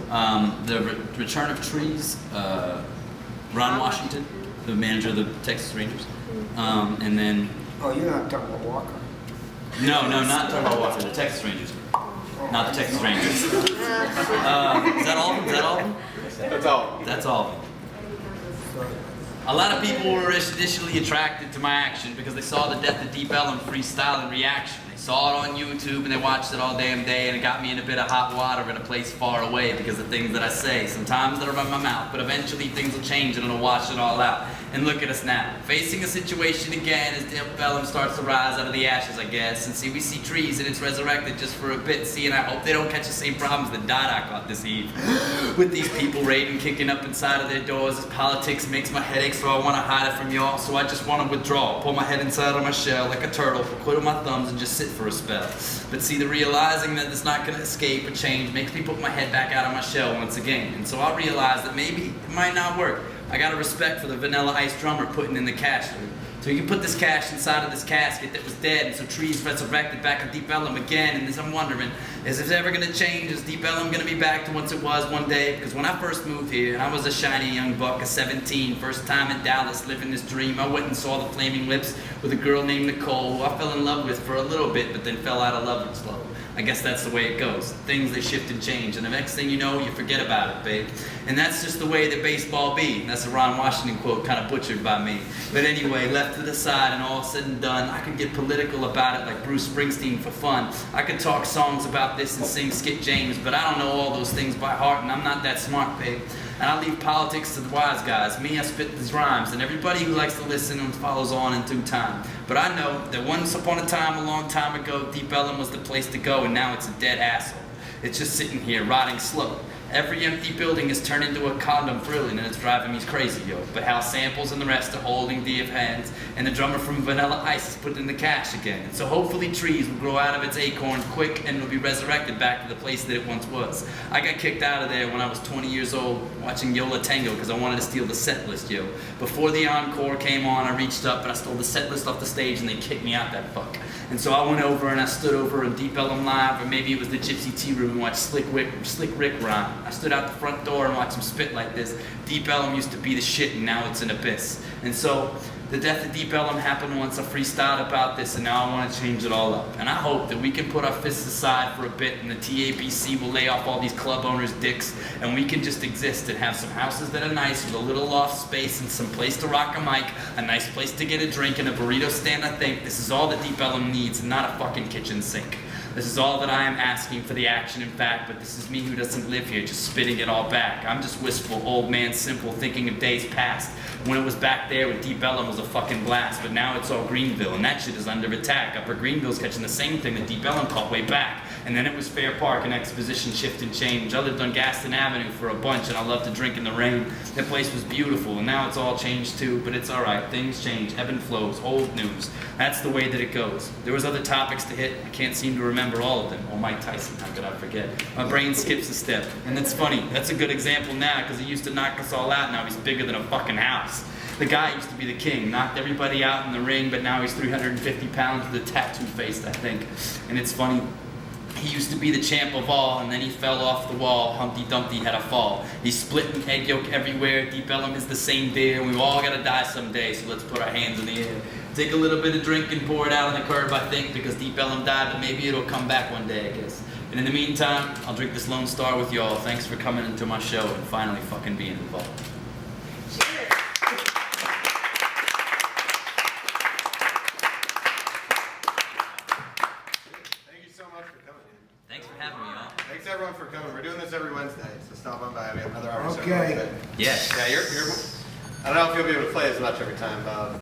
The return of trees, Ron Washington, the manager of the Texas Rangers, and then. Oh, you're not talking about Walker. No, not talking about Walker. The Texas Rangers, not the Texas Rangers. Is that all of them? Is that all of them? That's all. That's all of them. A lot of people were initially attracted to my action because they saw the Death of Deep Ellum freestyle and reaction. They saw it on YouTube and they watched it all damn day, and it got me in a bit of hot water in a place far away because of things that I say. Sometimes that'll run my mouth, but eventually things will change and it'll wash it all out. And look at us now, facing a situation again as Deep Ellum starts to rise out of the ashes, I guess. And see, we see trees and it's resurrected just for a bit. See, and I hope they don't catch the same problems that Dada got this eve. With these people raiding, kicking up inside of their doors. This politics makes my headache, so I want to hide it from y'all. So I just want to withdraw, pull my head inside of my shell like a turtle, twiddle my thumbs and just sit for a spell. But see, the realizing that it's not going to escape or change makes me put my head back out of my shell once again. And so I realize that maybe it might not work. I got a respect for the Vanilla Ice drummer putting in the cash. So you can put this cash inside of this casket that was dead, and so trees resurrected back in Deep Ellum again. And this I'm wondering, is it ever gonna change? Is Deep Ellum gonna be back to once it was one day? Because when I first moved here, and I was a shiny young buck, a 17, first time in Dallas, living this dream, I went and saw the Flaming Lips with a girl named Nicole, who I fell in love with for a little bit, but then fell out of love slow. I guess that's the way it goes. Things, they shift and change, and the next thing you know, you forget about it, babe. And that's just the way that baseball be. That's a Ron Washington quote, kind of butchered by me. But anyway, left to the side and all said and done, I could get political about it like Bruce Springsteen for fun. I could talk songs about this and sing Skip James, but I don't know all those things by heart, and I'm not that smart, babe. And I leave politics to the wise guys. Me, I spit these rhymes, and everybody who likes to listen and follows on in due time. But I know that once upon a time, a long time ago, Deep Ellum was the place to go, and now it's a dead asshole. It's just sitting here, rotting slow. Every empty building has turned into a condom thrilling, and it's driving me crazy, yo. But Hal Samples and the rest are holding dear hands, and the drummer from Vanilla Ice is putting in the cash again. And so hopefully trees will grow out of its acorn quick, and it'll be resurrected back to the place that it once was. I got kicked out of there when I was 20 years old, watching Yola Tango, because I wanted to steal the set list, yo. Before the encore came on, I reached up and I stole the set list off the stage, and they kicked me out that fuck. And so I went over and I stood over in Deep Ellum Live, or maybe it was the Gypsy Tea Room, and watched Slick Rick rhyme. I stood out the front door and watched him spit like this. Deep Ellum used to be the shit, and now it's an abyss. And so the Death of Deep Ellum happened once. I freestyled about this, and now I want to change it all up. And I hope that we can put our fists aside for a bit, and the TABC will lay off all these club owners' dicks, and we can just exist and have some houses that are nice with a little loft space and some place to rock a mic, a nice place to get a drink, and a burrito stand. I think this is all that Deep Ellum needs, and not a fucking kitchen sink. This is all that I am asking for the action, in fact, but this is me who doesn't live here, just spitting it all back. I'm just wistful, old man simple, thinking of days past, when it was back there with Deep Ellum was a fucking blast, but now it's all Greenville, and that shit is under attack. Upper Greenville's catching the same thing that Deep Ellum caught way back. And then it was Fair Park and Exposition Shift and Change. I lived on Gaston Avenue for a bunch, and I loved to drink in the rain. That place was beautiful, and now it's all changed too, but it's alright. Things change, ebb and flows, old news. That's the way that it goes. There was other topics to hit. I can't seem to remember all of them. Oh, Mike Tyson, how could I forget? My brain skips a step. And it's funny, that's a good example now, because he used to knock us all out, now he's bigger than a fucking house. The guy used to be the king, knocked everybody out in the ring, but now he's 350 pounds with a tattoo face, I think. And it's funny, he used to be the champ of all, and then he fell off the wall. Humpty Dumpty had a fall. He's splitting egg yolk everywhere. Deep Ellum is the same beer. We've all got to die someday, so let's put our hands in the air. Take a little bit of drink and pour it out on the curb, I think, because Deep Ellum died, but maybe it'll come back one day, I guess. And in the meantime, I'll drink this Lone Star with y'all. Thanks for coming into my show and finally fucking being involved. Thanks for having me, y'all. Thanks everyone for coming. We're doing this every Wednesday, so stop on by. We have another artist. Okay. Yes. Yeah, I don't know if you'll be able to play as much every time, Bob.